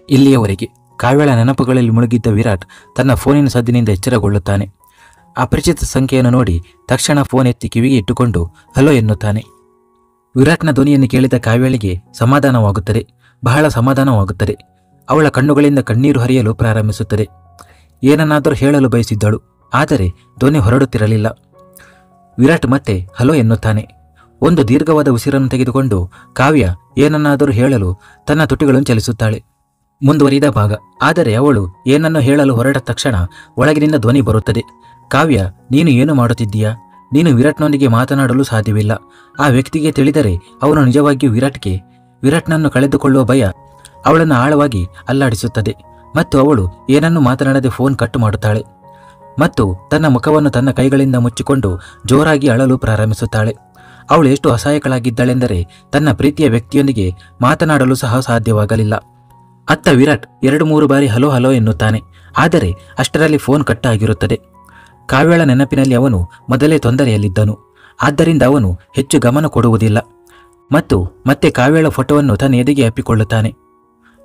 ಇಲ್ಲಿಯವರೆಗೆ ಕಾವ್ಯಳ ನೆನಪುಗಳಲ್ಲಿ ಮುಳುಗಿದ್ದ ವಿರಾಟ್ ತನ್ನ ಫೋನಿನ ಸದ್ದಿನಿಂದ ಎಚ್ಚರಗೊಳ್ಳುತ್ತಾನೆ. ಅಪರಿಚಿತ ಸಂಖ್ಯೆಯನ್ನು ನೋಡಿ ತಕ್ಷಣ ಫೋನ್ ಎತ್ತಿ ಕಿವಿಗೆ ಇಟ್ಟುಕೊಂಡು ಹಲೋ ಎನ್ನುತ್ತಾನೆ. ವಿರಾಟ್ನ ಧ್ವನಿಯನ್ನು ಕೇಳಿದ ಕಾವ್ಯಳಿಗೆ ಸಮಾಧಾನವಾಗುತ್ತದೆ, ಬಹಳ ಸಮಾಧಾನವಾಗುತ್ತದೆ. ಅವಳ ಕಣ್ಣುಗಳಿಂದ ಕಣ್ಣೀರು ಹರಿಯಲು ಪ್ರಾರಂಭಿಸುತ್ತದೆ. ಏನನ್ನಾದರೂ ಹೇಳಲು ಬಯಸಿದ್ದಳು, ಆದರೆ ಧ್ವನಿ ಹೊರಡುತ್ತಿರಲಿಲ್ಲ. ವಿರಾಟ್ ಮತ್ತೆ ಹಲೋ ಎನ್ನುತ್ತಾನೆ. ಒಂದು ದೀರ್ಘವಾದ ಉಸಿರನ್ನು ತೆಗೆದುಕೊಂಡು ಕಾವ್ಯ ಏನನ್ನಾದರೂ ಹೇಳಲು ತನ್ನ ತುಟಿಗಳನ್ನು ಚಲಿಸುತ್ತಾಳೆ. ಮುಂದುವರಿದ ಭಾಗ. ಆದರೆ ಅವಳು ಏನನ್ನು ಹೇಳಲು ಹೊರಟ ತಕ್ಷಣ ಒಳಗಿನಿಂದ ಧ್ವನಿ ಬರುತ್ತದೆ. ಕಾವ್ಯ, ನೀನು ಏನು ಮಾಡುತ್ತಿದ್ದೀಯಾ? ನೀನು ವಿರಾಟ್ನೊಂದಿಗೆ ಮಾತನಾಡಲು ಸಾಧ್ಯವಿಲ್ಲ. ಆ ವ್ಯಕ್ತಿಗೆ ತಿಳಿದರೆ ಅವನು ನಿಜವಾಗಿಯೂ ವಿರಾಟ್ನನ್ನು ಕಳೆದುಕೊಳ್ಳುವ ಭಯ ಅವಳನ್ನು ಆಳವಾಗಿ ಅಲ್ಲಾಡಿಸುತ್ತದೆ. ಮತ್ತು ಅವಳು ಏನನ್ನೂ ಮಾತನಾಡದೆ ಫೋನ್ ಕಟ್ ಮಾಡುತ್ತಾಳೆ ಮತ್ತು ತನ್ನ ಮುಖವನ್ನು ತನ್ನ ಕೈಗಳಿಂದ ಮುಚ್ಚಿಕೊಂಡು ಜೋರಾಗಿ ಅಳಲು ಪ್ರಾರಂಭಿಸುತ್ತಾಳೆ. ಅವಳು ಎಷ್ಟು ಅಸಹಾಯಕಳಾಗಿದ್ದಾಳೆಂದರೆ ತನ್ನ ಪ್ರೀತಿಯ ವ್ಯಕ್ತಿಯೊಂದಿಗೆ ಮಾತನಾಡಲು ಸಹ ಸಾಧ್ಯವಾಗಲಿಲ್ಲ. ಅತ್ತ ವಿರಾಟ್ 2-3 ಬಾರಿ ಹಲೋ ಹಲೋ ಎನ್ನುತ್ತಾನೆ. ಆದರೆ ಅಷ್ಟರಲ್ಲಿ ಫೋನ್ ಕಟ್ ಆಗಿರುತ್ತದೆ. ಕಾವ್ಯಳ ನೆನಪಿನಲ್ಲಿ ಅವನು ಮೊದಲೇ ತೊಂದರೆಯಲ್ಲಿದ್ದನು. ಆದ್ದರಿಂದ ಅವನು ಹೆಚ್ಚು ಗಮನ ಕೊಡುವುದಿಲ್ಲ ಮತ್ತು ಮತ್ತೆ ಕಾವ್ಯಳ ಫೋಟೋವನ್ನು ತನ್ನ ಎದೆಗೆ ಅಪ್ಪಿಕೊಳ್ಳುತ್ತಾನೆ.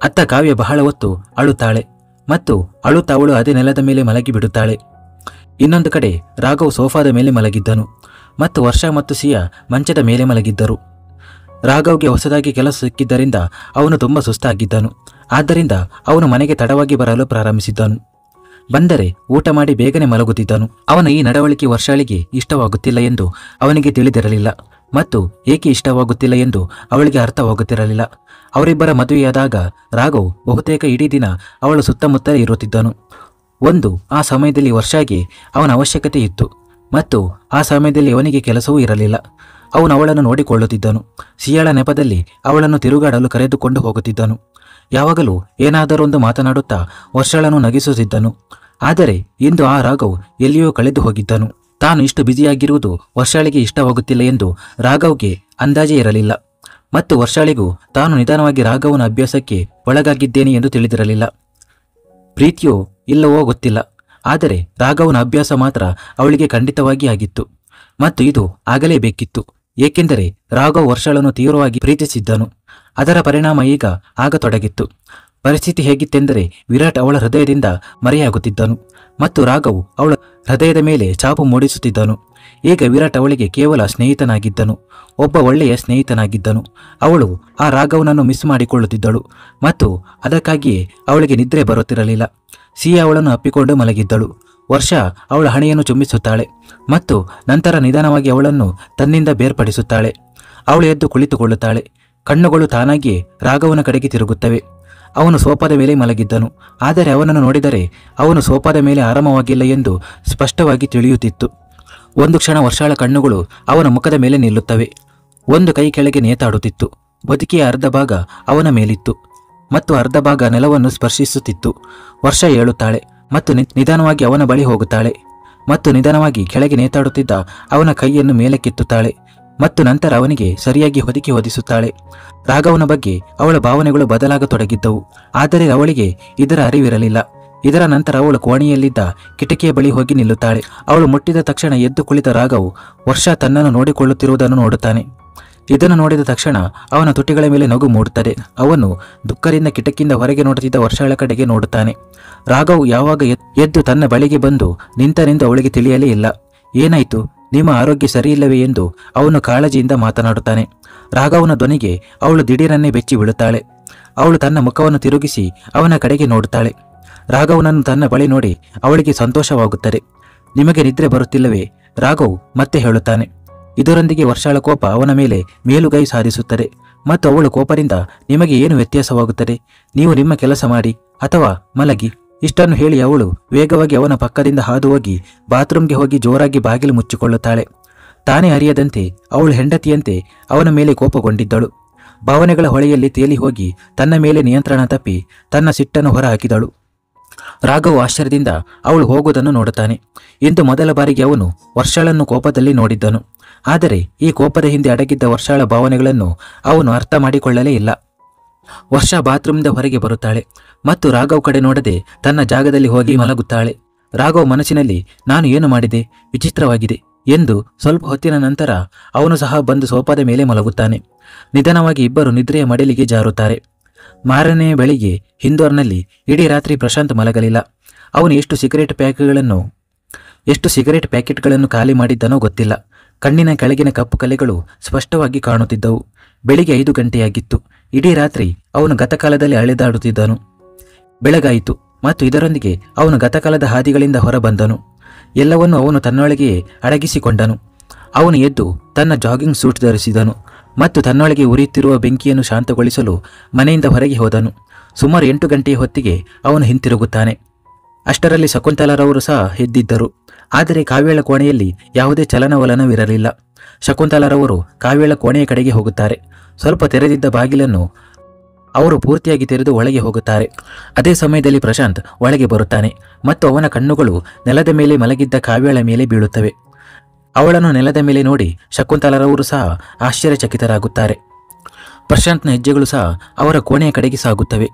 ಅತ್ತ ಕಾವ್ಯ ಬಹಳ ಹೊತ್ತು ಅಳುತ್ತಾಳೆ ಮತ್ತು ಅಳುತ್ತಾ ಅವಳು ಅದೇ ನೆಲದ ಮೇಲೆ ಮಲಗಿಬಿಡುತ್ತಾಳೆ. ಇನ್ನೊಂದು ಕಡೆ ರಾಘವ್ ಸೋಫಾದ ಮೇಲೆ ಮಲಗಿದ್ದನು ಮತ್ತು ವರ್ಷ ಮತ್ತು ಸಿಯಾ ಮಂಚದ ಮೇಲೆ ಮಲಗಿದ್ದರು. ರಾಘವ್ಗೆ ಹೊಸದಾಗಿ ಕೆಲಸ ಸಿಕ್ಕಿದ್ದರಿಂದ ಅವನು ತುಂಬ ಸುಸ್ತಾಗಿದ್ದನು. ಆದ್ದರಿಂದ ಅವನು ಮನೆಗೆ ತಡವಾಗಿ ಬರಲು ಪ್ರಾರಂಭಿಸಿದ್ದನು. ಬಂದರೆ ಊಟ ಮಾಡಿ ಬೇಗನೆ ಮಲಗುತ್ತಿದ್ದನು. ಅವನ ಈ ನಡವಳಿಕೆ ವರ್ಷಾಳಿಗೆ ಇಷ್ಟವಾಗುತ್ತಿಲ್ಲ ಎಂದು ಅವನಿಗೆ ತಿಳಿದಿರಲಿಲ್ಲ ಮತ್ತು ಏಕೆ ಇಷ್ಟವಾಗುತ್ತಿಲ್ಲ ಎಂದು ಅವಳಿಗೆ ಅರ್ಥವಾಗುತ್ತಿರಲಿಲ್ಲ. ಅವರಿಬ್ಬರ ಮದುವೆಯಾದಾಗ ರಾಘವ್ ಬಹುತೇಕ ಇಡೀ ದಿನ ಅವಳ ಸುತ್ತಮುತ್ತಲೇ ಇರುತ್ತಿದ್ದನು. ಆ ಸಮಯದಲ್ಲಿ ವರ್ಷಾಗೆ ಅವನ ಅವಶ್ಯಕತೆ ಇತ್ತು ಮತ್ತು ಆ ಸಮಯದಲ್ಲಿ ಅವನಿಗೆ ಕೆಲಸವೂ ಇರಲಿಲ್ಲ. ಅವನು ಅವಳನ್ನು ನೋಡಿಕೊಳ್ಳುತ್ತಿದ್ದನು. ಸಿಯಾಳ ನೆಪದಲ್ಲಿ ಅವಳನ್ನು ತಿರುಗಾಡಲು ಕರೆದುಕೊಂಡು ಹೋಗುತ್ತಿದ್ದನು. ಯಾವಾಗಲೂ ಏನಾದರೊಂದು ಮಾತನಾಡುತ್ತಾ ವರ್ಷಳನ್ನು ನಗಿಸುತ್ತಿದ್ದನು. ಆದರೆ ಇಂದು ಆ ರಾಘವ್ ಎಲ್ಲಿಯೋ ಕಳೆದು ಹೋಗಿದ್ದನು. ತಾನು ಇಷ್ಟು ಬ್ಯುಸಿಯಾಗಿರುವುದು ವರ್ಷಾಳಿಗೆ ಇಷ್ಟವಾಗುತ್ತಿಲ್ಲ ಎಂದು ರಾಘವ್ಗೆ ಅಂದಾಜೇ ಇರಲಿಲ್ಲ ಮತ್ತು ವರ್ಷಾಳಿಗೂ ತಾನು ನಿಧಾನವಾಗಿ ರಾಘವನ ಅಭ್ಯಾಸಕ್ಕೆ ಒಳಗಾಗಿದ್ದೇನೆ ಎಂದು ತಿಳಿದಿರಲಿಲ್ಲ. ಪ್ರೀತಿಯೋ ಇಲ್ಲವೋ ಗೊತ್ತಿಲ್ಲ, ಆದರೆ ರಾಘವನ ಅಭ್ಯಾಸ ಮಾತ್ರ ಅವಳಿಗೆ ಖಂಡಿತವಾಗಿ ಆಗಿತ್ತು ಮತ್ತು ಇದು ಆಗಲೇಬೇಕಿತ್ತು. ಏಕೆಂದರೆ ರಾಘವ್ ವರ್ಷಳನ್ನು ತೀವ್ರವಾಗಿ ಪ್ರೀತಿಸಿದ್ದನು. ಅದರ ಪರಿಣಾಮ ಈಗ ಆಗತೊಡಗಿತ್ತು. ಪರಿಸ್ಥಿತಿ ಹೇಗಿತ್ತೆಂದರೆ ವಿರಾಟ್ ಅವಳ ಹೃದಯದಿಂದ ಮರೆಯಾಗುತ್ತಿದ್ದನು ಮತ್ತು ರಾಘವ್ ಅವಳ ಹೃದಯದ ಮೇಲೆ ಚಾಪು ಮೂಡಿಸುತ್ತಿದ್ದನು. ಈಗ ವಿರಾಟ್ ಅವಳಿಗೆ ಕೇವಲ ಸ್ನೇಹಿತನಾಗಿದ್ದನು, ಒಬ್ಬ ಒಳ್ಳೆಯ ಸ್ನೇಹಿತನಾಗಿದ್ದನು. ಅವಳು ಆ ರಾಘವನನ್ನು ಮಿಸ್ ಮಾಡಿಕೊಳ್ಳುತ್ತಿದ್ದಳು ಮತ್ತು ಅದಕ್ಕಾಗಿಯೇ ಅವಳಿಗೆ ನಿದ್ರೆ ಬರುತ್ತಿರಲಿಲ್ಲ. ಸಿಯಾ ಅವಳನ್ನು ಅಪ್ಪಿಕೊಂಡು ಮಲಗಿದ್ದಳು. ವರ್ಷ ಅವಳ ಹಣೆಯನ್ನು ಚುಂಬಿಸುತ್ತಾಳೆ ಮತ್ತು ನಂತರ ನಿಧಾನವಾಗಿ ಅವಳನ್ನು ತನ್ನಿಂದ ಬೇರ್ಪಡಿಸುತ್ತಾಳೆ. ಅವಳು ಎದ್ದು ಕುಳಿತುಕೊಳ್ಳುತ್ತಾಳೆ. ಕಣ್ಣುಗಳು ತಾನಾಗಿಯೇ ರಾಘವನ ಕಡೆಗೆ ತಿರುಗುತ್ತವೆ. ಅವನು ಸೋಫಾದ ಮೇಲೆ ಮಲಗಿದ್ದನು. ಆದರೆ ಅವನನ್ನು ನೋಡಿದರೆ ಅವನು ಸೋಫಾದ ಮೇಲೆ ಆರಾಮವಾಗಿಲ್ಲ ಎಂದು ಸ್ಪಷ್ಟವಾಗಿ ತಿಳಿಯುತ್ತಿತ್ತು. ಒಂದು ಕ್ಷಣ ವರ್ಷಾಳ ಕಣ್ಣುಗಳು ಅವನ ಮುಖದ ಮೇಲೆ ನಿಲ್ಲುತ್ತವೆ. ಒಂದು ಕೈ ಕೆಳಗೆ ನೇತಾಡುತ್ತಿತ್ತು. ಬದುಕಿಯ ಅರ್ಧ ಭಾಗ ಅವನ ಮೇಲಿತ್ತು ಮತ್ತು ಅರ್ಧ ಭಾಗ ನೆಲವನ್ನು ಸ್ಪರ್ಶಿಸುತ್ತಿತ್ತು. ವರ್ಷ ಏಳುತ್ತಾಳೆ ಮತ್ತು ನಿಧಾನವಾಗಿ ಅವನ ಬಳಿ ಹೋಗುತ್ತಾಳೆ ಮತ್ತು ನಿಧಾನವಾಗಿ ಕೆಳಗೆ ನೇತಾಡುತ್ತಿದ್ದ ಅವನ ಕೈಯನ್ನು ಮೇಲಕ್ಕೆತ್ತುತ್ತಾಳೆ ಮತ್ತು ನಂತರ ಅವನಿಗೆ ಸರಿಯಾಗಿ ಹೊದಿಸುತ್ತಾಳೆ. ರಾಘವನ ಬಗ್ಗೆ ಅವಳ ಭಾವನೆಗಳು ಬದಲಾಗತೊಡಗಿದ್ದವು. ಆದರೆ ಅವಳಿಗೆ ಇದರ ಅರಿವಿರಲಿಲ್ಲ. ಇದರ ನಂತರ ಅವಳು ಕೋಣೆಯಲ್ಲಿದ್ದ ಕಿಟಕಿಯ ಬಳಿ ಹೋಗಿ ನಿಲ್ಲುತ್ತಾಳೆ. ಅವಳು ಮುಟ್ಟಿದ ತಕ್ಷಣ ಎದ್ದು ಕುಳಿತ ರಾಘವ್ ವರ್ಷ ತನ್ನನ್ನು ನೋಡಿಕೊಳ್ಳುತ್ತಿರುವುದನ್ನು ನೋಡುತ್ತಾನೆ. ಇದನ್ನು ನೋಡಿದ ತಕ್ಷಣ ಅವನ ತುಟಿಗಳ ಮೇಲೆ ನಗು ಮೂಡುತ್ತದೆ. ಅವನು ದುಃಖದಿಂದ ಕಿಟಕಿಯಿಂದ ಹೊರಗೆ ನೋಡುತ್ತಿದ್ದ ವರ್ಷಳ ಕಡೆಗೆ ನೋಡುತ್ತಾನೆ. ರಾಘವ್ ಯಾವಾಗ ಎದ್ದು ತನ್ನ ಬಳಿಗೆ ಬಂದು ನಿಂತನೆಂದು ಅವಳಿಗೆ ತಿಳಿಯಲೇ ಇಲ್ಲ. ಏನಾಯಿತು, ನಿಮ್ಮ ಆರೋಗ್ಯ ಸರಿಯಿಲ್ಲವೇ ಎಂದು ಅವನು ಕಾಳಜಿಯಿಂದ ಮಾತನಾಡುತ್ತಾನೆ. ರಾಘವನ ಧ್ವನಿಗೆ ಅವಳು ದಿಢೀರನ್ನೇ ಬೆಚ್ಚಿ ಬೀಳುತ್ತಾಳೆ. ಅವಳು ತನ್ನ ಮುಖವನ್ನು ತಿರುಗಿಸಿ ಅವನ ಕಡೆಗೆ ನೋಡುತ್ತಾಳೆ. ರಾಘವನನ್ನು ತನ್ನ ಬಳಿ ನೋಡಿ ಅವಳಿಗೆ ಸಂತೋಷವಾಗುತ್ತದೆ. ನಿಮಗೆ ನಿದ್ರೆ ಬರುತ್ತಿಲ್ಲವೇ? ರಾಘವ್ ಮತ್ತೆ ಹೇಳುತ್ತಾನೆ. ಇದರೊಂದಿಗೆ ವರ್ಷಾಳ ಕೋಪ ಅವನ ಮೇಲೆ ಮೇಲುಗೈ ಸಾಧಿಸುತ್ತದೆ ಮತ್ತು ಅವಳ ಕೋಪದಿಂದ ನಿಮಗೆ ಏನು ವ್ಯತ್ಯಾಸವಾಗುತ್ತದೆ? ನೀವು ನಿಮ್ಮ ಕೆಲಸ ಮಾಡಿ ಅಥವಾ ಮಲಗಿ. ಇಷ್ಟನ್ನು ಹೇಳಿ ಅವಳು ವೇಗವಾಗಿ ಅವನ ಪಕ್ಕದಿಂದ ಹಾದು ಹೋಗಿ ಬಾತ್ರೂಮ್ಗೆ ಹೋಗಿ ಜೋರಾಗಿ ಬಾಗಿಲು ಮುಚ್ಚಿಕೊಳ್ಳುತ್ತಾಳೆ. ತಾನೇ ಅರಿಯದಂತೆ ಅವಳು ಹೆಂಡತಿಯಂತೆ ಅವನ ಮೇಲೆ ಕೋಪಗೊಂಡಿದ್ದಳು. ಭಾವನೆಗಳ ಹೊಳೆಯಲ್ಲಿ ತೇಲಿ ಹೋಗಿ ತನ್ನ ಮೇಲೆ ನಿಯಂತ್ರಣ ತಪ್ಪಿ ತನ್ನ ಸಿಟ್ಟನ್ನು ಹೊರಹಾಕಿದಳು. ರಾಘವ್ ಆಶ್ಚರ್ಯದಿಂದ ಅವಳು ಹೋಗುವುದನ್ನು ನೋಡುತ್ತಾನೆ. ಇಂದು ಮೊದಲ ಬಾರಿಗೆ ಅವನು ವರ್ಷಳನ್ನು ಕೋಪದಲ್ಲಿ ನೋಡಿದ್ದನು. ಆದರೆ ಈ ಕೋಪದ ಹಿಂದೆ ಅಡಗಿದ್ದ ವರ್ಷಾಳ ಭಾವನೆಗಳನ್ನು ಅವನು ಅರ್ಥ ಮಾಡಿಕೊಳ್ಳಲೇ ಇಲ್ಲ. ವರ್ಷ ಬಾತ್ರೂಮ್ದ ಹೊರಗೆ ಬರುತ್ತಾಳೆ ಮತ್ತು ರಾಘವ್ ಕಡೆ ನೋಡದೆ ತನ್ನ ಜಾಗದಲ್ಲಿ ಹೋಗಿ ಮಲಗುತ್ತಾಳೆ. ರಾಘವ್ ಮನಸ್ಸಿನಲ್ಲಿ ನಾನು ಏನು ಮಾಡಿದೆ, ವಿಚಿತ್ರವಾಗಿದೆ ಎಂದು ಸ್ವಲ್ಪ ಹೊತ್ತಿನ ನಂತರ ಅವನು ಸಹ ಬಂದು ಸೋಫಾದ ಮೇಲೆ ಮಲಗುತ್ತಾನೆ. ನಿಧಾನವಾಗಿ ಇಬ್ಬರು ನಿದ್ರೆಯ ಮಡಿಲಿಗೆ ಜಾರುತ್ತಾರೆ. ಮಾರನೇ ಬೆಳಿಗ್ಗೆ ಇಂದೋರ್ನಲ್ಲಿ ಇಡೀ ರಾತ್ರಿ ಪ್ರಶಾಂತ್ ಮಲಗಲಿಲ್ಲ. ಅವನು ಎಷ್ಟು ಸಿಗರೇಟ್ ಪ್ಯಾಕೆಟ್ಗಳನ್ನು ಖಾಲಿ ಮಾಡಿದ್ದನೋ ಗೊತ್ತಿಲ್ಲ. ಕಣ್ಣಿನ ಕೆಳಗಿನ ಕಪ್ಪು ಕಲೆಗಳು ಸ್ಪಷ್ಟವಾಗಿ ಕಾಣುತ್ತಿದ್ದವು. ಬೆಳಿಗ್ಗೆ 5 ಗಂಟೆಯಾಗಿತ್ತು. ಇಡೀ ರಾತ್ರಿ ಅವನು ಗತಕಾಲದಲ್ಲಿ ಅಲೆದಾಡುತ್ತಿದ್ದನು. ಬೆಳಗಾಯಿತು ಮತ್ತು ಇದರೊಂದಿಗೆ ಅವನು ಗತಕಾಲದ ಹಾದಿಗಳಿಂದ ಹೊರಬಂದನು. ಎಲ್ಲವನ್ನೂ ಅವನು ತನ್ನೊಳಗೆಯೇ ಅಡಗಿಸಿಕೊಂಡನು. ಅವನು ಎದ್ದು ತನ್ನ ಜಾಗಿಂಗ್ ಸೂಟ್ ಧರಿಸಿದನು ಮತ್ತು ತನ್ನೊಳಗೆ ಉರಿಯುತ್ತಿರುವ ಬೆಂಕಿಯನ್ನು ಶಾಂತಗೊಳಿಸಲು ಮನೆಯಿಂದ ಹೊರಗೆ ಹೋದನು. ಸುಮಾರು 8 ಗಂಟೆಯ ಹೊತ್ತಿಗೆ ಅವನು ಹಿಂತಿರುಗುತ್ತಾನೆ. ಅಷ್ಟರಲ್ಲಿ ಶಕುಂತಲಾರವರು ಸಹ ಎದ್ದಿದ್ದರು. ಆದರೆ ಕಾವ್ಯಳ ಕೋಣೆಯಲ್ಲಿ ಯಾವುದೇ ಚಲನವಲನವಿರಲಿಲ್ಲ. ಶಕುಂತಲಾರವರು ಕಾವ್ಯಳ ಕೋಣೆಯ ಕಡೆಗೆ ಹೋಗುತ್ತಾರೆ. ಸ್ವಲ್ಪ ತೆರೆದಿದ್ದ ಬಾಗಿಲನ್ನು ಅವರು ಪೂರ್ತಿಯಾಗಿ ತೆರೆದು ಒಳಗೆ ಹೋಗುತ್ತಾರೆ. ಅದೇ ಸಮಯದಲ್ಲಿ ಪ್ರಶಾಂತ್ ಒಳಗೆ ಬರುತ್ತಾನೆ ಮತ್ತು ಅವನ ಕಣ್ಣುಗಳು ನೆಲದ ಮೇಲೆ ಮಲಗಿದ್ದ ಕಾವ್ಯಳ ಮೇಲೆ ಬೀಳುತ್ತವೆ. ಅವಳನ್ನು ನೆಲದ ಮೇಲೆ ನೋಡಿ ಶಕುಂತಲಾರವರು ಸಹ ಆಶ್ಚರ್ಯಚಕಿತರಾಗುತ್ತಾರೆ. ಪ್ರಶಾಂತ್ನ ಹೆಜ್ಜೆಗಳು ಸಹ ಅವರ ಕೋಣೆಯ ಕಡೆಗೆ ಸಾಗುತ್ತವೆ.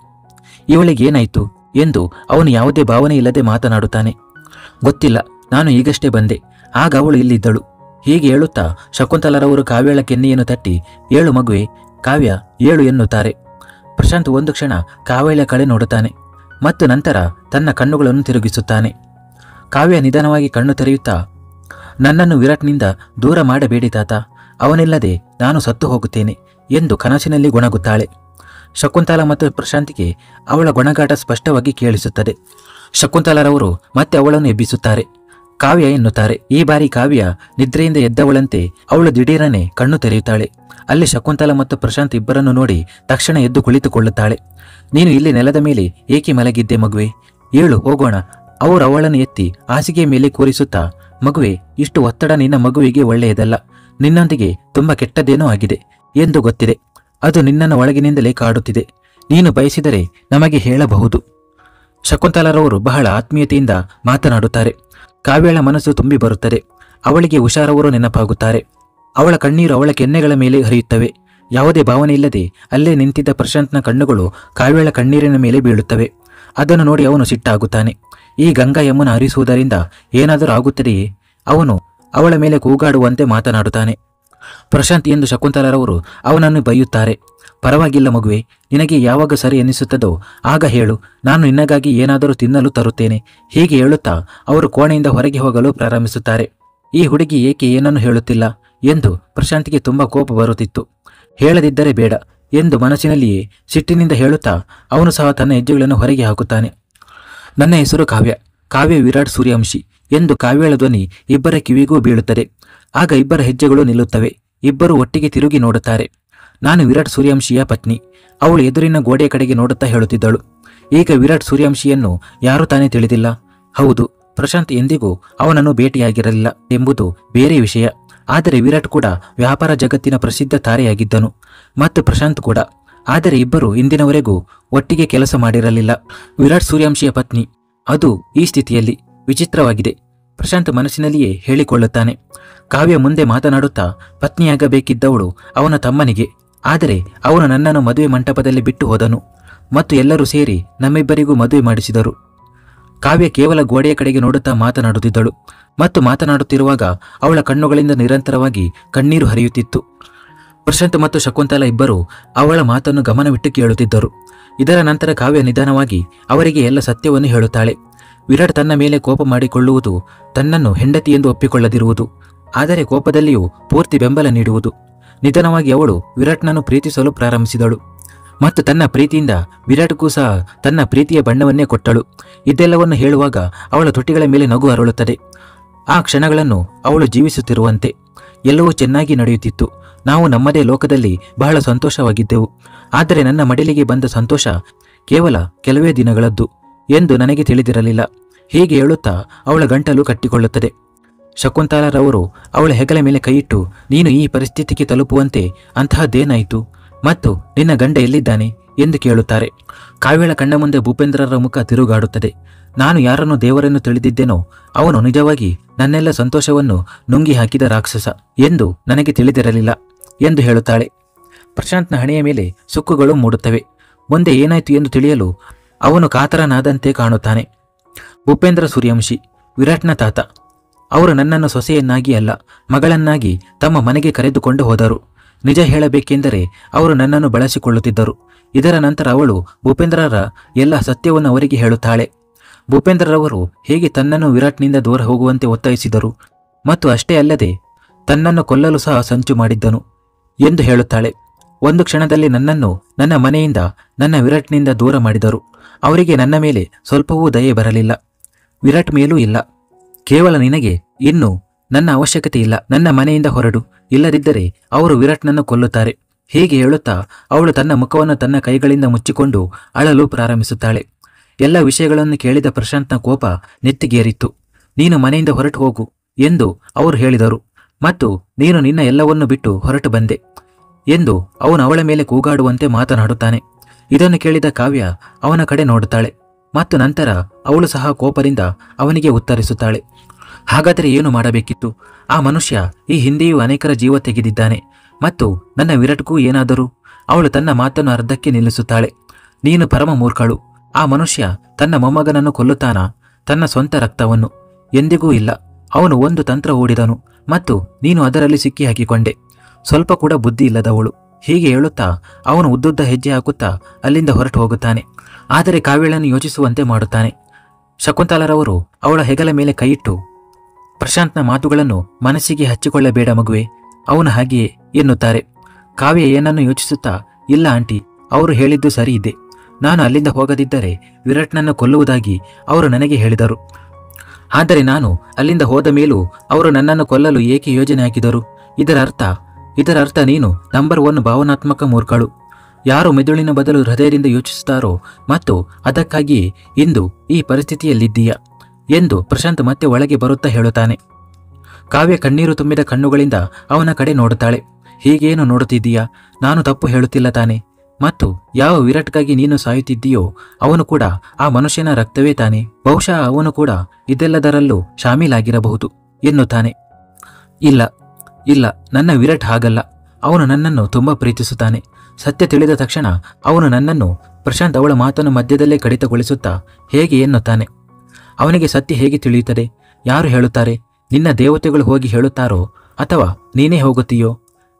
ಇವಳಿಗೇನಾಯಿತು ಎಂದು ಅವನು ಯಾವುದೇ ಭಾವನೆ ಇಲ್ಲದೆ ಮಾತನಾಡುತ್ತಾನೆ. ಗೊತ್ತಿಲ್ಲ, ನಾನು ಈಗಷ್ಟೇ ಬಂದೆ. ಆಗ ಅವಳು ಇಲ್ಲಿದ್ದಳು. ಹೀಗೆ ಹೇಳುತ್ತಾ ಶಕುಂತಲಾರವರು ಕಾವ್ಯಳ ಕೆನ್ನೆಯನ್ನು ತಟ್ಟಿ, ಏಳು ಮಗುವೆ, ಕಾವ್ಯ ಏಳು ಎನ್ನುತ್ತಾರೆ. ಪ್ರಶಾಂತ್ ಒಂದು ಕ್ಷಣ ಕಾವ್ಯಳ ಕಡೆ ನೋಡುತ್ತಾನೆ ಮತ್ತು ನಂತರ ತನ್ನ ಕಣ್ಣುಗಳನ್ನು ತಿರುಗಿಸುತ್ತಾನೆ. ಕಾವ್ಯ ನಿಧಾನವಾಗಿ ಕಣ್ಣು ತೆರೆಯುತ್ತಾ, ನನ್ನನ್ನು ವಿರಾಟ್ನಿಂದ ದೂರ ಮಾಡಬೇಡಿ ತಾತ, ಅವನಿಲ್ಲದೆ ನಾನು ಸತ್ತು ಹೋಗುತ್ತೇನೆ ಎಂದು ಕನಸಿನಲ್ಲಿ ಗೊಣಗುತ್ತಾಳೆ. ಶಕುಂತಲಾ ಮತ್ತು ಪ್ರಶಾಂತಿಗೆ ಅವಳ ಗೊಣಗಾಟ ಸ್ಪಷ್ಟವಾಗಿ ಕೇಳಿಸುತ್ತದೆ. ಶಕುಂತಲಾರವರು ಮತ್ತೆ ಅವಳನ್ನು ಎಬ್ಬಿಸುತ್ತಾರೆ. ಕಾವ್ಯ ಎನ್ನುತ್ತಾರೆ. ಈ ಬಾರಿ ಕಾವ್ಯ ನಿದ್ರೆಯಿಂದ ಎದ್ದವಳಂತೆ ಅವಳು ದಿಢೀರನೆ ಕಣ್ಣು ತೆರೆಯುತ್ತಾಳೆ. ಅಲ್ಲಿ ಶಕುಂತಲಾ ಮತ್ತು ಪ್ರಶಾಂತ್ ಇಬ್ಬರನ್ನು ನೋಡಿ ತಕ್ಷಣ ಎದ್ದು ಕುಳಿತುಕೊಳ್ಳುತ್ತಾಳೆ. ನೀನು ಇಲ್ಲಿ ನೆಲದ ಮೇಲೆ ಏಕೆ ಮಲಗಿದ್ದೆ ಮಗುವೆ? ಏಳು, ಹೋಗೋಣ. ಅವರು ಅವಳನ್ನು ಎತ್ತಿ ಹಾಸಿಗೆಯ ಮೇಲೆ ಕೂರಿಸುತ್ತಾ, ಮಗುವೆ, ಇಷ್ಟು ಒತ್ತಡ ನಿನ್ನ ಮಗುವಿಗೆ ಒಳ್ಳೆಯದಲ್ಲ. ನಿನ್ನೊಂದಿಗೆ ತುಂಬ ಕೆಟ್ಟದ್ದೇನೋ ಆಗಿದೆ ಎಂದು ಗೊತ್ತಿದೆ. ಅದು ನಿನ್ನನ್ನು ಒಳಗಿನಿಂದಲೇ ಕಾಡುತ್ತಿದೆ. ನೀನು ಬಯಸಿದರೆ ನಮಗೆ ಹೇಳಬಹುದು. ಶಕುಂತಲಾರವರು ಬಹಳ ಆತ್ಮೀಯತೆಯಿಂದ ಮಾತನಾಡುತ್ತಾರೆ. ಕಾವ್ಯಳ ಮನಸ್ಸು ತುಂಬಿ ಬರುತ್ತದೆ. ಅವಳಿಗೆ ಹುಷಾರವರು ನೆನಪಾಗುತ್ತಾರೆ. ಅವಳ ಕಣ್ಣೀರು ಅವಳ ಕೆನ್ನೆಗಳ ಮೇಲೆ ಹರಿಯುತ್ತವೆ. ಯಾವುದೇ ಭಾವನೆ ಇಲ್ಲದೆ ಅಲ್ಲೇ ನಿಂತಿದ್ದ ಪ್ರಶಾಂತ್ನ ಕಣ್ಣುಗಳು ಕಾವ್ಯಳ ಕಣ್ಣೀರಿನ ಮೇಲೆ ಬೀಳುತ್ತವೆ. ಅದನ್ನು ನೋಡಿ ಅವನು ಸಿಟ್ಟಾಗುತ್ತಾನೆ. ಈ ಗಂಗಾ ಯಮುನ ಹರಿಸುವುದರಿಂದ ಏನಾದರೂ ಆಗುತ್ತದೆಯೇ? ಅವನು ಅವಳ ಮೇಲೆ ಕೂಗಾಡುವಂತೆ ಮಾತನಾಡುತ್ತಾನೆ. ಪ್ರಶಾಂತ್ ಎಂದು ಶಕುಂತಲಾರವರು ಅವನನ್ನು ಬೈಯುತ್ತಾರೆ. ಪರವಾಗಿಲ್ಲ ಮಗುವೆ, ನಿನಗೆ ಯಾವಾಗ ಸರಿ ಎನ್ನಿಸುತ್ತದೋ ಆಗ ಹೇಳು, ನಾನು ನಿನ್ನಗಾಗಿ ಏನಾದರೂ ತಿನ್ನಲು ತರುತ್ತೇನೆ. ಹೀಗೆ ಹೇಳುತ್ತಾ ಅವರು ಕೋಣೆಯಿಂದ ಹೊರಗೆ ಹೋಗಲು ಪ್ರಾರಂಭಿಸುತ್ತಾರೆ. ಈ ಹುಡುಗಿ ಏಕೆ ಏನನ್ನು ಹೇಳುತ್ತಿಲ್ಲ ಎಂದು ಪ್ರಶಾಂತ್ಗೆ ತುಂಬ ಕೋಪ ಬರುತ್ತಿತ್ತು. ಹೇಳದಿದ್ದರೆ ಬೇಡ ಎಂದು ಮನಸ್ಸಿನಲ್ಲಿಯೇ ಸಿಟ್ಟಿನಿಂದ ಹೇಳುತ್ತಾ ಅವನು ಸಹ ತನ್ನ ಹೆಜ್ಜೆಗಳನ್ನು ಹೊರಗೆ ಹಾಕುತ್ತಾನೆ. ನನ್ನ ಹೆಸರು ಕಾವ್ಯ, ಕಾವ್ಯ ವಿರಾಟ್ ಸೂರ್ಯವಂಶಿ ಎಂದು ಕಾವ್ಯಳ ಧ್ವನಿ ಇಬ್ಬರ ಕಿವಿಗೂ ಬೀಳುತ್ತದೆ. ಆಗ ಇಬ್ಬರ ಹೆಜ್ಜೆಗಳು ನಿಲ್ಲುತ್ತವೆ. ಇಬ್ಬರು ಒಟ್ಟಿಗೆ ತಿರುಗಿ ನೋಡುತ್ತಾರೆ. ನಾನು ವಿರಾಟ್ ಸೂರ್ಯವಂಶಿಯ ಪತ್ನಿ. ಅವಳು ಎದುರಿನ ಗೋಡೆಯ ಕಡೆಗೆ ನೋಡುತ್ತಾ ಹೇಳುತ್ತಿದ್ದಳು. ಈಗ ವಿರಾಟ್ ಸೂರ್ಯವಂಶಿಯನ್ನು ಯಾರೂ ತಾನೇ ತಿಳಿದಿಲ್ಲ. ಹೌದು, ಪ್ರಶಾಂತ್ ಎಂದಿಗೂ ಅವನನ್ನು ಭೇಟಿಯಾಗಿರಲಿಲ್ಲ ಎಂಬುದು ಬೇರೆ ವಿಷಯ. ಆದರೆ ವಿರಾಟ್ ಕೂಡ ವ್ಯಾಪಾರ ಜಗತ್ತಿನ ಪ್ರಸಿದ್ಧ ತಾರೆಯಾಗಿದ್ದನು ಮತ್ತು ಪ್ರಶಾಂತ್ ಕೂಡ. ಆದರೆ ಇಬ್ಬರು ಇಂದಿನವರೆಗೂ ಒಟ್ಟಿಗೆ ಕೆಲಸ ಮಾಡಿರಲಿಲ್ಲ. ವಿರಾಟ್ ಸೂರ್ಯವಂಶಿಯ ಪತ್ನಿ, ಅದು ಈ ಸ್ಥಿತಿಯಲ್ಲಿ ವಿಚಿತ್ರವಾಗಿದೆ. ಪ್ರಶಾಂತ್ ಮನಸ್ಸಿನಲ್ಲಿಯೇ ಹೇಳಿಕೊಳ್ಳುತ್ತಾನೆ. ಕಾವ್ಯ ಮುಂದೆ ಮಾತನಾಡುತ್ತಾ, ಪತ್ನಿಯಾಗಬೇಕಿದ್ದವಳು ಅವನ ತಮ್ಮನಿಗೆ. ಆದರೆ ಅವನು ನನ್ನನ್ನು ಮದುವೆ ಮಂಟಪದಲ್ಲಿ ಬಿಟ್ಟು ಹೋದನು ಮತ್ತು ಎಲ್ಲರೂ ಸೇರಿ ನಮ್ಮಿಬ್ಬರಿಗೂ ಮದುವೆ ಮಾಡಿಸಿದರು. ಕಾವ್ಯ ಕೇವಲ ಗೋಡೆಯ ಕಡೆಗೆ ನೋಡುತ್ತಾ ಮಾತನಾಡುತ್ತಿದ್ದಳು ಮತ್ತು ಮಾತನಾಡುತ್ತಿರುವಾಗ ಅವಳ ಕಣ್ಣುಗಳಿಂದ ನಿರಂತರವಾಗಿ ಕಣ್ಣೀರು ಹರಿಯುತ್ತಿತ್ತು. ಪ್ರಶಾಂತ್ ಮತ್ತು ಶಕುಂತಲಾ ಇಬ್ಬರು ಅವಳ ಮಾತನ್ನು ಗಮನವಿಟ್ಟು ಕೇಳುತ್ತಿದ್ದರು. ಇದರ ನಂತರ ಕಾವ್ಯ ನಿಧಾನವಾಗಿ ಅವರಿಗೆ ಎಲ್ಲ ಸತ್ಯವನ್ನು ಹೇಳುತ್ತಾಳೆ. ವಿರಾಟ್ ತನ್ನ ಮೇಲೆ ಕೋಪ ಮಾಡಿಕೊಳ್ಳುವುದು, ತನ್ನನ್ನು ಹೆಂಡತಿ ಎಂದು ಒಪ್ಪಿಕೊಳ್ಳದಿರುವುದು, ಆದರೆ ಕೋಪದಲ್ಲಿಯೂ ಪೂರ್ತಿ ಬೆಂಬಲ ನೀಡುವುದು. ನಿಧಾನವಾಗಿ ಅವಳು ವಿರಾಟ್ನನ್ನು ಪ್ರೀತಿಸಲು ಪ್ರಾರಂಭಿಸಿದಳು ಮತ್ತು ತನ್ನ ಪ್ರೀತಿಯಿಂದ ವಿರಾಟ್ಗೂ ಸಹ ತನ್ನ ಪ್ರೀತಿಯ ಬಣ್ಣವನ್ನೇ ಕೊಟ್ಟಳು. ಇದೆಲ್ಲವನ್ನು ಹೇಳುವಾಗ ಅವಳ ತುಟಿಗಳ ಮೇಲೆ ನಗು ಅರಳುತ್ತದೆ. ಆ ಕ್ಷಣಗಳನ್ನು ಅವಳು ಜೀವಿಸುತ್ತಿರುವಂತೆ ಎಲ್ಲವೂ ಚೆನ್ನಾಗಿ ನಡೆಯುತ್ತಿತ್ತು. ನಾವು ನಮ್ಮದೇ ಲೋಕದಲ್ಲಿ ಬಹಳ ಸಂತೋಷವಾಗಿದ್ದೆವು. ಆದರೆ ನನ್ನ ಮಡಿಲಿಗೆ ಬಂದ ಸಂತೋಷ ಕೇವಲ ಕೆಲವೇ ದಿನಗಳದ್ದು ಎಂದು ನನಗೆ ತಿಳಿದಿರಲಿಲ್ಲ. ಹೀಗೆ ಹೇಳುತ್ತಾ ಅವಳ ಗಂಟಲು ಕಟ್ಟಿಕೊಳ್ಳುತ್ತದೆ. ಶಕುಂತಲಾರವರು ಅವಳ ಹೆಗಲ ಮೇಲೆ ಕೈಯಿಟ್ಟು, ನೀನು ಈ ಪರಿಸ್ಥಿತಿಗೆ ತಲುಪುವಂತೆ ಅಂತಹದ್ದೇನಾಯಿತು ಮತ್ತು ನಿನ್ನ ಗಂಡ ಎಲ್ಲಿದ್ದಾನೆ ಎಂದು ಕೇಳುತ್ತಾರೆ. ಕಾವ್ಯಳ ಕಣ್ಣ ಮುಂದೆ ಭೂಪೇಂದ್ರರ ಮುಖ ತಿರುಗಾಡುತ್ತದೆ. ನಾನು ಯಾರನ್ನು ದೇವರನ್ನು ತಿಳಿದಿದ್ದೇನೋ ಅವನು ನಿಜವಾಗಿ ನನ್ನೆಲ್ಲ ಸಂತೋಷವನ್ನು ನುಂಗಿ ಹಾಕಿದ ರಾಕ್ಷಸ ಎಂದು ನನಗೆ ತಿಳಿದಿರಲಿಲ್ಲ ಎಂದು ಹೇಳುತ್ತಾಳೆ. ಪ್ರಶಾಂತ್ನ ಹಣೆಯ ಮೇಲೆ ಸುಕ್ಕುಗಳು ಮೂಡುತ್ತವೆ. ಮುಂದೆ ಏನಾಯಿತು ಎಂದು ತಿಳಿಯಲು ಅವನು ಕಾತರನಾದಂತೆ ಕಾಣುತ್ತಾನೆ. ಭೂಪೇಂದ್ರ ಸೂರ್ಯವಂಶಿ, ವಿರಾಟ್ನ ತಾತ. ಅವರು ನನ್ನನ್ನು ಸೊಸೆಯನ್ನಾಗಿ ಅಲ್ಲ, ಮಗಳನ್ನಾಗಿ ತಮ್ಮ ಮನೆಗೆ ಕರೆದುಕೊಂಡು ಹೋದರು. ನಿಜ ಹೇಳಬೇಕೆಂದರೆ ಅವರು ನನ್ನನ್ನು ಬಳಸಿಕೊಳ್ಳುತ್ತಿದ್ದರು. ಇದರ ನಂತರ ಅವಳು ಭೂಪೇಂದ್ರರ ಎಲ್ಲ ಸತ್ಯವನ್ನು ಅವರಿಗೆ ಹೇಳುತ್ತಾಳೆ. ಭೂಪೇಂದ್ರರವರು ಹೇಗೆ ತನ್ನನ್ನು ವಿರಾಟ್ನಿಂದ ದೂರ ಹೋಗುವಂತೆ ಒತ್ತಾಯಿಸಿದರು ಮತ್ತು ಅಷ್ಟೇ ಅಲ್ಲದೆ ತನ್ನನ್ನು ಕೊಲ್ಲಲು ಸಹ ಸಂಚು ಮಾಡಿದ್ದನು ಎಂದು ಹೇಳುತ್ತಾಳೆ. ಒಂದು ಕ್ಷಣದಲ್ಲಿ ನನ್ನನ್ನು ನನ್ನ ಮನೆಯಿಂದ ನನ್ನ ವಿರಾಟ್ನಿಂದ ದೂರ ಮಾಡಿದರು. ಅವರಿಗೆ ನನ್ನ ಮೇಲೆ ಸ್ವಲ್ಪವೂ ದಯೆ ಬರಲಿಲ್ಲ, ವಿರಾಟ್ ಮೇಲೂ ಇಲ್ಲ. ಕೇವಲ ನಿನಗೆ ಇನ್ನು ನನ್ನ ಅವಶ್ಯಕತೆ ಇಲ್ಲ, ನನ್ನ ಮನೆಯಿಂದ ಹೊರಡು, ಇಲ್ಲದಿದ್ದರೆ ಅವರು ವಿರಾಟ್ನನ್ನು ಕೊಲ್ಲುತ್ತಾರೆ. ಹೀಗೆ ಹೇಳುತ್ತಾ ಅವಳು ತನ್ನ ಮುಖವನ್ನು ತನ್ನ ಕೈಗಳಿಂದ ಮುಚ್ಚಿಕೊಂಡು ಅಳಲು ಪ್ರಾರಂಭಿಸುತ್ತಾಳೆ. ಎಲ್ಲ ವಿಷಯಗಳನ್ನು ಕೇಳಿದ ಪ್ರಶಾಂತ್ನ ಕೋಪ ನೆತ್ತಿಗೇರಿತ್ತು. ನೀನು ಮನೆಯಿಂದ ಹೊರಟು ಹೋಗು ಎಂದು ಅವರು ಹೇಳಿದರು ಮತ್ತು ನೀನು ನಿನ್ನ ಎಲ್ಲವನ್ನೂ ಬಿಟ್ಟು ಹೊರಟು ಬಂದೆ ಎಂದು ಅವನು ಅವಳ ಮೇಲೆ ಕೂಗಾಡುವಂತೆ ಮಾತನಾಡುತ್ತಾನೆ. ಇದನ್ನು ಕೇಳಿದ ಕಾವ್ಯ ಅವನ ಕಡೆ ನೋಡುತ್ತಾಳೆ ಮತ್ತು ನಂತರ ಅವಳು ಸಹ ಕೋಪದಿಂದ ಅವನಿಗೆ ಉತ್ತರಿಸುತ್ತಾಳೆ. ಹಾಗಾದರೆ ಏನು ಮಾಡಬೇಕಿತ್ತು? ಆ ಮನುಷ್ಯ ಈ ಹಿಂದೆಯೂ ಅನೇಕರ ಜೀವ ತೆಗೆದಿದ್ದಾನೆ ಮತ್ತು ನನ್ನ ವಿರಾಟ್ಗೂ ಏನಾದರೂ? ಅವಳು ತನ್ನ ಮಾತನ್ನು ಅರ್ಧಕ್ಕೆ ನಿಲ್ಲಿಸುತ್ತಾಳೆ. ನೀನು ಪರಮ ಮೂರ್ಖಳು. ಆ ಮನುಷ್ಯ ತನ್ನ ಮೊಮ್ಮಗನನ್ನು ಕೊಲ್ಲುತ್ತಾನಾ? ತನ್ನ ಸ್ವಂತ ರಕ್ತವನ್ನು? ಎಂದಿಗೂ ಇಲ್ಲ. ಅವನು ಒಂದು ತಂತ್ರ ಹೂಡಿದನು ಮತ್ತು ನೀನು ಅದರಲ್ಲಿ ಸಿಕ್ಕಿ ಹಾಕಿಕೊಂಡೆ. ಸ್ವಲ್ಪ ಕೂಡ ಬುದ್ಧಿ ಇಲ್ಲದವಳು. ಹೀಗೆ ಹೇಳುತ್ತಾ ಅವನು ಉದ್ದುದ್ದ ಹೆಜ್ಜೆ ಹಾಕುತ್ತಾ ಅಲ್ಲಿಂದ ಹೊರಟು ಹೋಗುತ್ತಾನೆ. ಆದರೆ ಕಾವ್ಯಳನ್ನು ಯೋಚಿಸುವಂತೆ ಮಾಡುತ್ತಾನೆ. ಶಕುಂತಲಾರವರು ಅವಳ ಹೆಗಲ ಮೇಲೆ ಕೈಯಿಟ್ಟು, ಪ್ರಶಾಂತ್ನ ಮಾತುಗಳನ್ನು ಮನಸ್ಸಿಗೆ ಹಚ್ಚಿಕೊಳ್ಳಬೇಡ ಮಗುವೆ, ಅವನು ಹಾಗೆಯೇ ಎನ್ನುತ್ತಾರೆ. ಕಾವ್ಯ ಏನನ್ನು ಯೋಚಿಸುತ್ತಾ, ಇಲ್ಲ ಆಂಟಿ, ಅವರು ಹೇಳಿದ್ದು ಸರಿ ಇದೆ. ನಾನು ಅಲ್ಲಿಂದ ಹೋಗದಿದ್ದರೆ ವಿರಾಟ್ನನ್ನು ಕೊಲ್ಲುವುದಾಗಿ ಅವರು ನನಗೆ ಹೇಳಿದರು. ಆದರೆ ನಾನು ಅಲ್ಲಿಂದ ಹೋದ ಮೇಲೂ ಅವರು ನನ್ನನ್ನು ಕೊಲ್ಲಲು ಏಕೆ ಯೋಜನೆ ಹಾಕಿದರು? ಇದರ ಅರ್ಥ ನೀನು ನಂಬರ್ 1 ಭಾವನಾತ್ಮಕ ಮೂರ್ಖಳು. ಯಾರು ಮೆದುಳಿನ ಬದಲು ಹೃದಯದಿಂದ ಯೋಚಿಸುತ್ತಾರೋ ಮತ್ತು ಅದಕ್ಕಾಗಿಯೇ ಇಂದು ಈ ಪರಿಸ್ಥಿತಿಯಲ್ಲಿದ್ದೀಯ ಎಂದು ಪ್ರಶಾಂತ್ ಮತ್ತೆ ಒಳಗೆ ಬರುತ್ತಾ ಹೇಳುತ್ತಾನೆ. ಕಾವ್ಯ ಕಣ್ಣೀರು ತುಂಬಿದ ಕಣ್ಣುಗಳಿಂದ ಅವನ ಕಡೆ ನೋಡುತ್ತಾಳೆ. ಹೀಗೇನು ನೋಡುತ್ತಿದ್ದೀಯಾ? ನಾನು ತಪ್ಪು ಹೇಳುತ್ತಿಲ್ಲ ತಾನೆ? ಮತ್ತು ಯಾವ ವಿರಾಟ್ಗಾಗಿ ನೀನು ಸಾಯುತ್ತಿದ್ದೀಯೋ ಅವನು ಕೂಡ ಆ ಮನುಷ್ಯನ ರಕ್ತವೇ ತಾನೆ? ಬಹುಶಃ ಅವನು ಕೂಡ ಇದೆಲ್ಲದರಲ್ಲೂ ಶಾಮೀಲಾಗಿರಬಹುದು ಎನ್ನುತ್ತಾನೆ. ಇಲ್ಲ, ನನ್ನ ವಿರಾಟ್ ಹಾಗಲ್ಲ. ಅವನು ನನ್ನನ್ನು ತುಂಬ ಪ್ರೀತಿಸುತ್ತಾನೆ. ಸತ್ಯ ತಿಳಿದ ತಕ್ಷಣ ಅವನು ನನ್ನನ್ನು ಪ್ರಶಾಂತ್ ಅವಳ ಮಾತನ್ನು ಮಧ್ಯದಲ್ಲೇ ಕಡಿತಗೊಳಿಸುತ್ತಾ ಹೇಗೆ ಎನ್ನುತ್ತಾನೆ. ಅವನಿಗೆ ಸತ್ಯ ಹೇಗೆ ತಿಳಿಯುತ್ತದೆ? ಯಾರು ಹೇಳುತ್ತಾರೆ? ನಿನ್ನ ದೇವತೆಗಳು ಹೋಗಿ ಹೇಳುತ್ತಾರೋ ಅಥವಾ ನೀನೇ ಹೋಗುತ್ತೀಯೋ?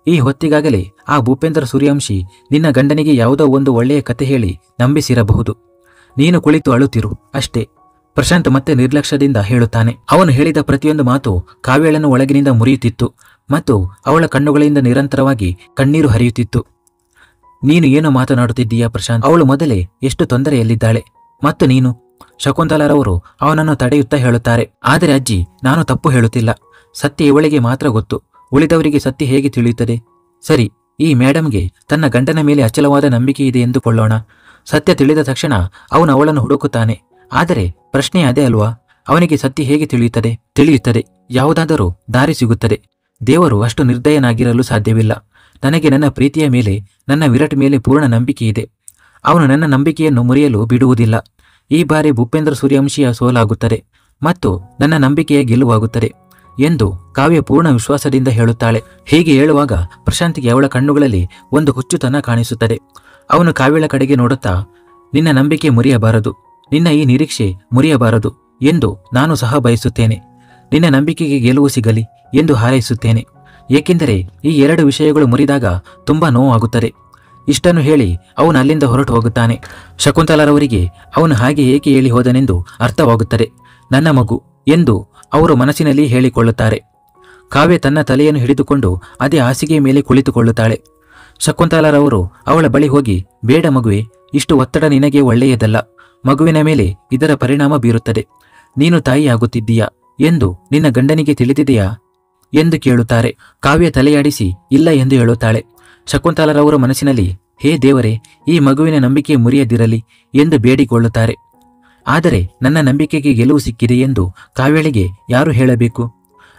ಈ ಹೊತ್ತಿಗಾಗಲೇ ಆ ಭೂಪೇಂದ್ರ ಸೂರ್ಯವಂಶಿ ನಿನ್ನ ಗಂಡನಿಗೆ ಯಾವುದೋ ಒಂದು ಒಳ್ಳೆಯ ಕತೆ ಹೇಳಿ ನಂಬಿಸಿರಬಹುದು. ನೀನು ಕುಳಿತು ಅಳುತ್ತಿರು ಅಷ್ಟೇ. ಪ್ರಶಾಂತ್ ಮತ್ತೆ ನಿರ್ಲಕ್ಷ್ಯದಿಂದ ಹೇಳುತ್ತಾನೆ. ಅವನು ಹೇಳಿದ ಪ್ರತಿಯೊಂದು ಮಾತು ಕಾವ್ಯಳನ್ನು ಒಳಗಿನಿಂದ ಮುರಿಯುತ್ತಿತ್ತು ಮತ್ತು ಅವಳ ಕಣ್ಣುಗಳಿಂದ ನಿರಂತರವಾಗಿ ಕಣ್ಣೀರು ಹರಿಯುತ್ತಿತ್ತು. ನೀನು ಏನು ಮಾತನಾಡುತ್ತಿದ್ದೀಯಾ ಪ್ರಶಾಂತ್? ಅವಳು ಮೊದಲೇ ಎಷ್ಟು ತೊಂದರೆಯಲ್ಲಿದ್ದಾಳೆ ಮತ್ತು ನೀನು? ಶಕುಂತಲಾರವರು ಅವನನ್ನು ತಡೆಯುತ್ತಾ ಹೇಳುತ್ತಾರೆ. ಆದರೆ ಅಜ್ಜಿ, ನಾನು ತಪ್ಪು ಹೇಳುತ್ತಿಲ್ಲ. ಸತ್ಯ ಇವಳಿಗೆ ಮಾತ್ರ ಗೊತ್ತು. ಉಳಿದವರಿಗೆ ಸತ್ಯ ಹೇಗೆ ತಿಳಿಯುತ್ತದೆ? ಸರಿ, ಈ ಮೇಡಮ್ಗೆ ತನ್ನ ಗಂಡನ ಮೇಲೆ ಅಚಲವಾದ ನಂಬಿಕೆ ಇದೆ ಎಂದುಕೊಳ್ಳೋಣ. ಸತ್ಯ ತಿಳಿದ ತಕ್ಷಣ ಅವನು ಅವಳನ್ನು ಹುಡುಕುತ್ತಾನೆ. ಆದರೆ ಪ್ರಶ್ನೆ ಅದೇ ಅಲ್ವಾ? ಅವನಿಗೆ ಸತ್ಯ ಹೇಗೆ ತಿಳಿಯುತ್ತದೆ. ಯಾವುದಾದರೂ ದಾರಿ ಸಿಗುತ್ತದೆ. ದೇವರು ಅಷ್ಟು ನಿರ್ದಯನಾಗಿರಲು ಸಾಧ್ಯವಿಲ್ಲ. ನನಗೆ ನನ್ನ ಪ್ರೀತಿಯ ಮೇಲೆ, ನನ್ನ ವಿರಾಟ್ ಮೇಲೆ ಪೂರ್ಣ ನಂಬಿಕೆ ಇದೆ. ಅವನು ನನ್ನ ನಂಬಿಕೆಯನ್ನು ಮುರಿಯಲು ಬಿಡುವುದಿಲ್ಲ. ಈ ಬಾರಿ ಭೂಪೇಂದ್ರ ಸೂರ್ಯವಂಶಿಯ ಸೋಲಾಗುತ್ತದೆ ಮತ್ತು ನನ್ನ ನಂಬಿಕೆಯ ಗೆಲುವಾಗುತ್ತದೆ ಎಂದು ಕಾವ್ಯ ಪೂರ್ಣ ವಿಶ್ವಾಸದಿಂದ ಹೇಳುತ್ತಾಳೆ. ಹೀಗೆ ಹೇಳುವಾಗ ಪ್ರಶಾಂತ್ಗೆ ಅವಳ ಕಣ್ಣುಗಳಲ್ಲಿ ಒಂದು ಹುಚ್ಚುತನ ಕಾಣಿಸುತ್ತದೆ. ಅವನು ಕಾವ್ಯಳ ಕಡೆಗೆ ನೋಡುತ್ತಾ, ನಿನ್ನ ನಂಬಿಕೆ ಮುರಿಯಬಾರದು, ನಿನ್ನ ಈ ನಿರೀಕ್ಷೆ ಮುರಿಯಬಾರದು ಎಂದು ನಾನು ಸಹ ಬಯಸುತ್ತೇನೆ. ನಿನ್ನ ನಂಬಿಕೆಗೆ ಗೆಲುವು ಸಿಗಲಿ ಎಂದು ಹಾರೈಸುತ್ತೇನೆ. ಏಕೆಂದರೆ ಈ 2 ವಿಷಯಗಳು ಮುರಿದಾಗ ತುಂಬಾ ನೋವಾಗುತ್ತದೆ. ಇಷ್ಟನ್ನು ಹೇಳಿ ಅವನು ಅಲ್ಲಿಂದ ಹೊರಟು ಹೋಗುತ್ತಾನೆ. ಶಕುಂತಲಾರವರಿಗೆ ಅವನು ಹಾಗೆ ಏಕೆ ಹೇಳಿ ಹೋದನೆಂದು ಅರ್ಥವಾಗುತ್ತದೆ. ನನ್ನ ಮಗು ಎಂದು ಅವರು ಮನಸ್ಸಿನಲ್ಲಿ ಹೇಳಿಕೊಳ್ಳುತ್ತಾರೆ. ಕಾವ್ಯ ತನ್ನ ತಲೆಯನ್ನು ಹಿಡಿದುಕೊಂಡು ಅದೇ ಹಾಸಿಗೆಯ ಮೇಲೆ ಕುಳಿತುಕೊಳ್ಳುತ್ತಾಳೆ. ಶಕುಂತಲಾರವರು ಅವಳ ಬಳಿ ಹೋಗಿ, ಬೇಡ ಮಗುವೆ, ಇಷ್ಟು ಒತ್ತಡ ನಿನಗೆ ಒಳ್ಳೆಯದಲ್ಲ. ಮಗುವಿನ ಮೇಲೆ ಇದರ ಪರಿಣಾಮ ಬೀರುತ್ತದೆ. ನೀನು ತಾಯಿಯಾಗುತ್ತಿದ್ದೀಯಾ ಎಂದು ನಿನ್ನ ಗಂಡನಿಗೆ ತಿಳಿದಿದೆಯಾ ಎಂದು ಕೇಳುತ್ತಾರೆ. ಕಾವ್ಯ ತಲೆಯಾಡಿಸಿ ಇಲ್ಲ ಎಂದು ಹೇಳುತ್ತಾಳೆ. ಶಕುಂತಲಾರವರ ಮನಸ್ಸಿನಲ್ಲಿ, ಹೇ ದೇವರೇ, ಈ ಮಗುವಿನ ನಂಬಿಕೆ ಮುರಿಯದಿರಲಿ ಎಂದು ಬೇಡಿಕೊಳ್ಳುತ್ತಾರೆ. ಆದರೆ ನನ್ನ ನಂಬಿಕೆಗೆ ಗೆಲುವು ಸಿಕ್ಕಿದೆ ಎಂದು ಕಾವ್ಯಳಿಗೆ ಯಾರು ಹೇಳಬೇಕು?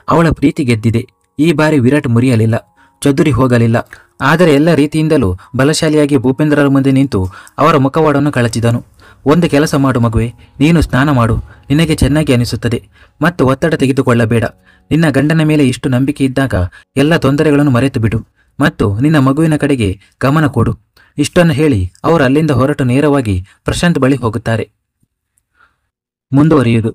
ಅವಳ ಪ್ರೀತಿ ಗೆದ್ದಿದೆ. ಈ ಬಾರಿ ವಿರಾಟ್ ಮುರಿಯಲಿಲ್ಲ, ಚದುರಿ ಹೋಗಲಿಲ್ಲ. ಆದರೆ ಎಲ್ಲ ರೀತಿಯಿಂದಲೂ ಬಲಶಾಲಿಯಾಗಿ ಭೂಪೇಂದ್ರರ ಮುಂದೆ ನಿಂತು ಅವರ ಮುಖವಾಡನ್ನು ಕಳಚಿದನು. ಒಂದು ಕೆಲಸ ಮಾಡು ಮಗುವೆ, ನೀನು ಸ್ನಾನ ಮಾಡು, ನಿನಗೆ ಚೆನ್ನಾಗಿ ಅನಿಸುತ್ತದೆ. ಮತ್ತು ಒತ್ತಡ ತೆಗೆದುಕೊಳ್ಳಬೇಡ. ನಿನ್ನ ಗಂಡನ ಮೇಲೆ ಇಷ್ಟು ನಂಬಿಕೆ ಇದ್ದಾಗ ಎಲ್ಲ ತೊಂದರೆಗಳನ್ನು ಮರೆತು ಬಿಡು ಮತ್ತು ನಿನ್ನ ಮಗುವಿನ ಕಡೆಗೆ ಗಮನ ಕೊಡು. ಇಷ್ಟನ್ನು ಹೇಳಿ ಅವರು ಅಲ್ಲಿಂದ ಹೊರಟು ನೇರವಾಗಿ ಪ್ರಶಾಂತ್ ಬಳಿ ಹೋಗುತ್ತಾರೆ. ಮುಂದುವರಿಯುವುದು.